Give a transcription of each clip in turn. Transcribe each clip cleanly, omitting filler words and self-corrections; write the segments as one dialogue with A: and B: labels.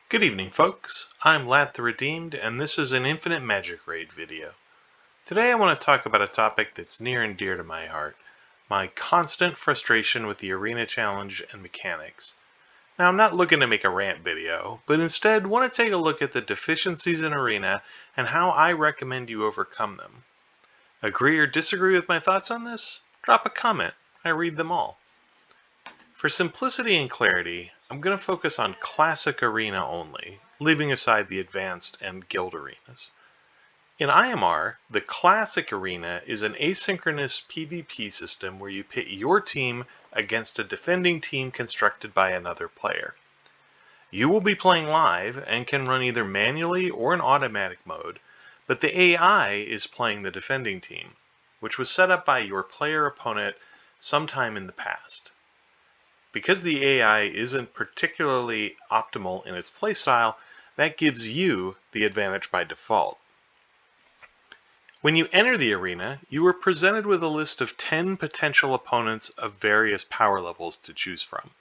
A: Good evening, folks. I'm Lad the Redeemed, and this is an Infinite Magicraid video. Today I want to talk about a topic that's near and dear to my heart, my constant frustration with the Arena Challenge and mechanics. Now, I'm not looking to make a rant video, but instead want to take a look at the deficiencies in Arena and how I recommend you overcome them. Agree or disagree with my thoughts on this? Drop a comment. I read them all. For simplicity and clarity, I'm going to focus on Classic Arena only, leaving aside the Advanced and Guild arenas. In IMR, the Classic Arena is an asynchronous PvP system where you pit your team against a defending team constructed by another player. You will be playing live and can run either manually or in automatic mode, but the AI is playing the defending team, which was set up by your player opponent sometime in the past. Because the AI isn't particularly optimal in its playstyle, that gives you the advantage by default. When you enter the arena, you are presented with a list of 10 potential opponents of various power levels to choose from.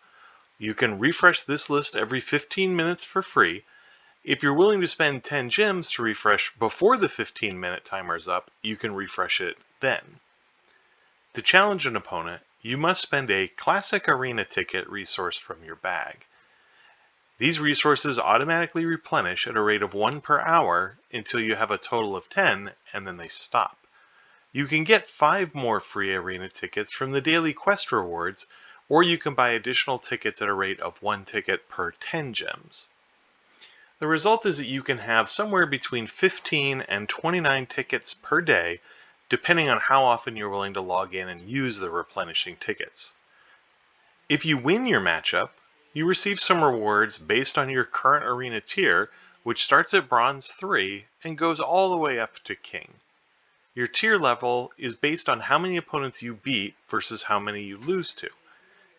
A: You can refresh this list every 15 minutes for free. If you're willing to spend 10 gems to refresh before the 15-minute timer is up, you can refresh it then. To challenge an opponent, you must spend a Classic Arena ticket resource from your bag. These resources automatically replenish at a rate of 1 per hour until you have a total of 10, and then they stop. You can get 5 more free arena tickets from the daily quest rewards, or you can buy additional tickets at a rate of 1 ticket per 10 gems. The result is that you can have somewhere between 15 and 29 tickets per day, depending on how often you're willing to log in and use the replenishing tickets. If you win your matchup, you receive some rewards based on your current arena tier, which starts at Bronze 3 and goes all the way up to King. Your tier level is based on how many opponents you beat versus how many you lose to.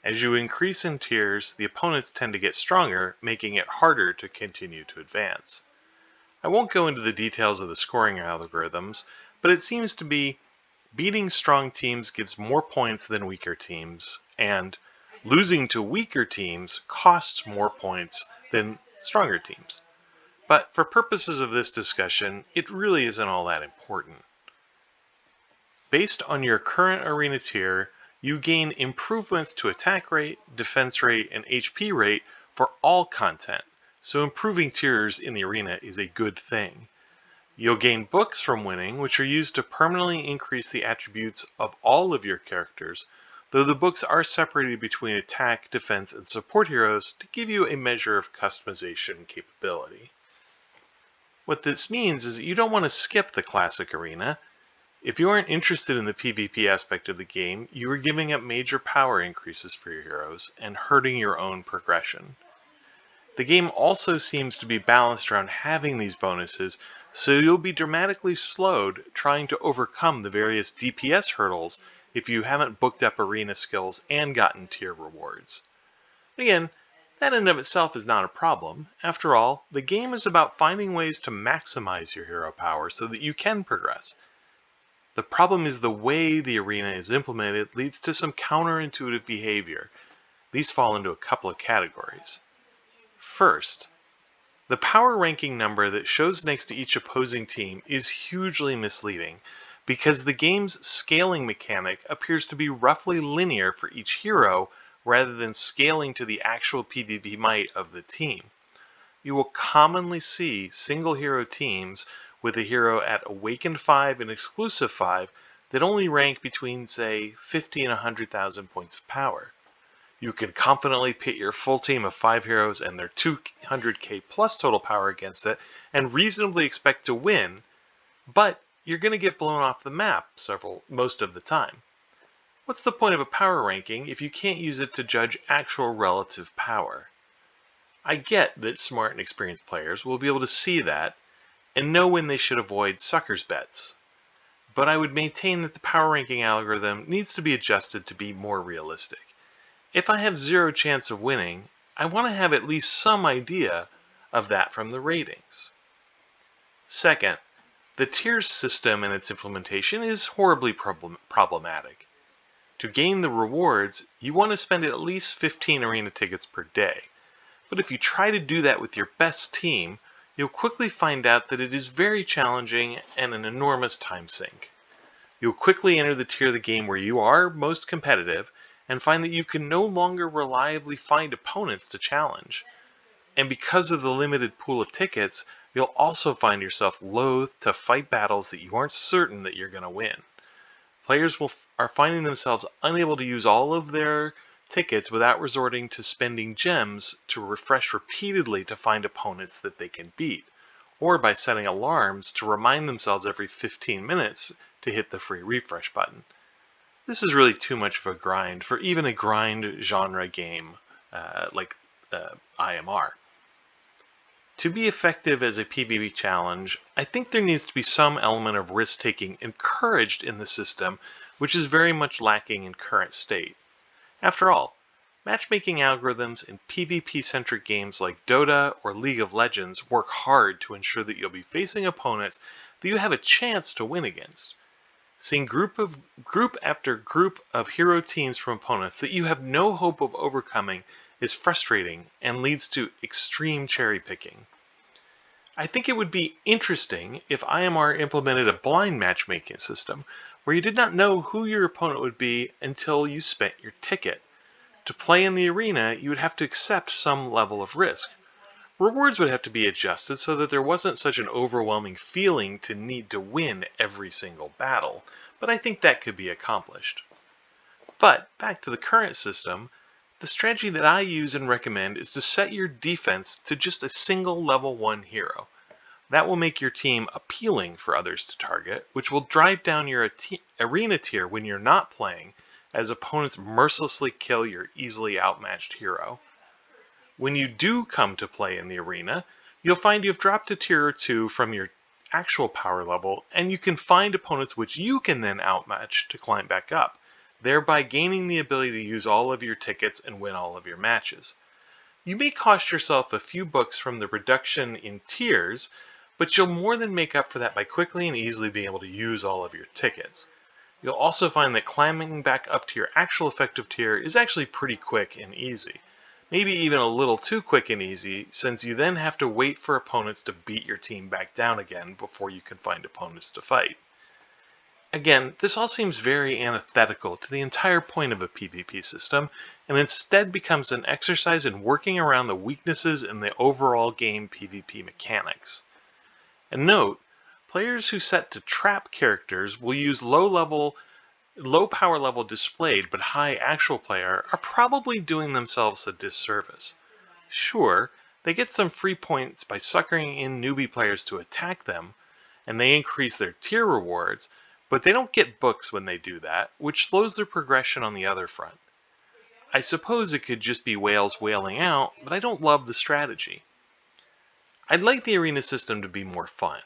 A: As you increase in tiers, the opponents tend to get stronger, making it harder to continue to advance. I won't go into the details of the scoring algorithms, but it seems to be beating strong teams gives more points than weaker teams, and losing to weaker teams costs more points than stronger teams. But for purposes of this discussion, it really isn't all that important. Based on your current arena tier, you gain improvements to attack rate, defense rate, and HP rate for all content, so improving tiers in the arena is a good thing. You'll gain books from winning, which are used to permanently increase the attributes of all of your characters, though the books are separated between attack, defense, and support heroes to give you a measure of customization capability. What this means is that you don't want to skip the Classic Arena. If you aren't interested in the PvP aspect of the game, you are giving up major power increases for your heroes and hurting your own progression. The game also seems to be balanced around having these bonuses, so you'll be dramatically slowed trying to overcome the various DPS hurdles if you haven't booked up arena skills and gotten tier rewards. Again, that in and of itself is not a problem. After all, the game is about finding ways to maximize your hero power so that you can progress. The problem is the way the arena is implemented leads to some counterintuitive behavior. These fall into a couple of categories. First, the power ranking number that shows next to each opposing team is hugely misleading because the game's scaling mechanic appears to be roughly linear for each hero rather than scaling to the actual PvP might of the team. You will commonly see single hero teams with a hero at Awakened 5 and Exclusive 5 that only rank between, say, 50 and 100,000 points of power. You can confidently pit your full team of 5 heroes and their 200k plus total power against it and reasonably expect to win, but you're going to get blown off the map most of the time. What's the point of a power ranking if you can't use it to judge actual relative power? I get that smart and experienced players will be able to see that and know when they should avoid suckers bets, but I would maintain that the power ranking algorithm needs to be adjusted to be more realistic. If I have zero chance of winning, I want to have at least some idea of that from the ratings. Second, the tiers system and its implementation is horribly problematic. To gain the rewards, you want to spend at least 15 arena tickets per day. But if you try to do that with your best team, you'll quickly find out that it is very challenging and an enormous time sink. You'll quickly enter the tier of the game where you are most competitive and find that you can no longer reliably find opponents to challenge. And because of the limited pool of tickets, you'll also find yourself loath to fight battles that you aren't certain that you're going to win. Players are finding themselves unable to use all of their tickets without resorting to spending gems to refresh repeatedly to find opponents that they can beat, or by setting alarms to remind themselves every 15 minutes to hit the free refresh button. This is really too much of a grind for even a grind genre game like IMR. To be effective as a PvP challenge, I think there needs to be some element of risk-taking encouraged in the system, which is very much lacking in current state. After all, matchmaking algorithms in PvP-centric games like Dota or League of Legends work hard to ensure that you'll be facing opponents that you have a chance to win against. Seeing group after group of hero teams from opponents that you have no hope of overcoming is frustrating and leads to extreme cherry picking. I think it would be interesting if IMR implemented a blind matchmaking system where you did not know who your opponent would be until you spent your ticket. To play in the arena, you would have to accept some level of risk. Rewards would have to be adjusted so that there wasn't such an overwhelming feeling to need to win every single battle, but I think that could be accomplished. But back to the current system, the strategy that I use and recommend is to set your defense to just a single level 1 hero. That will make your team appealing for others to target, which will drive down your arena tier when you're not playing, as opponents mercilessly kill your easily outmatched hero. When you do come to play in the arena, you'll find you've dropped a tier or 2 from your actual power level, and you can find opponents which you can then outmatch to climb back up, thereby gaining the ability to use all of your tickets and win all of your matches. You may cost yourself a few books from the reduction in tiers, but you'll more than make up for that by quickly and easily being able to use all of your tickets. You'll also find that climbing back up to your actual effective tier is actually pretty quick and easy. Maybe even a little too quick and easy, since you then have to wait for opponents to beat your team back down again before you can find opponents to fight. Again, this all seems very antithetical to the entire point of a PvP system, and instead becomes an exercise in working around the weaknesses in the overall game PvP mechanics. And note, players who set to trap characters will use low power level displayed but high actual player are probably doing themselves a disservice. Sure, they get some free points by suckering in newbie players to attack them, and they increase their tier rewards, but they don't get books when they do that, which slows their progression on the other front. I suppose it could just be whales whaling out, but I don't love the strategy. I'd like the arena system to be more fun.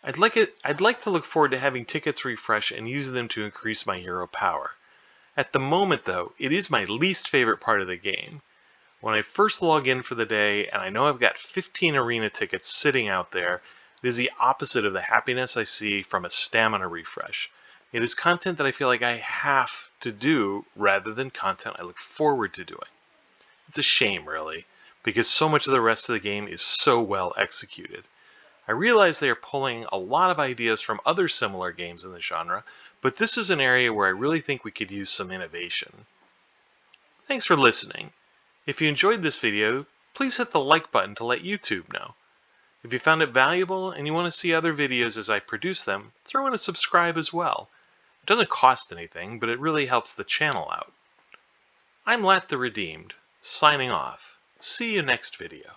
A: I'd like to look forward to having tickets refresh and using them to increase my hero power. At the moment, though, it is my least favorite part of the game. When I first log in for the day and I know I've got 15 arena tickets sitting out there, it is the opposite of the happiness I see from a stamina refresh. It is content that I feel like I have to do rather than content I look forward to doing. It's a shame, really, because so much of the rest of the game is so well executed. I realize they are pulling a lot of ideas from other similar games in the genre, but this is an area where I really think we could use some innovation. Thanks for listening. If you enjoyed this video, please hit the like button to let YouTube know. If you found it valuable and you want to see other videos as I produce them, throw in a subscribe as well. It doesn't cost anything, but it really helps the channel out. I'm Lat the Redeemed, signing off. See you next video.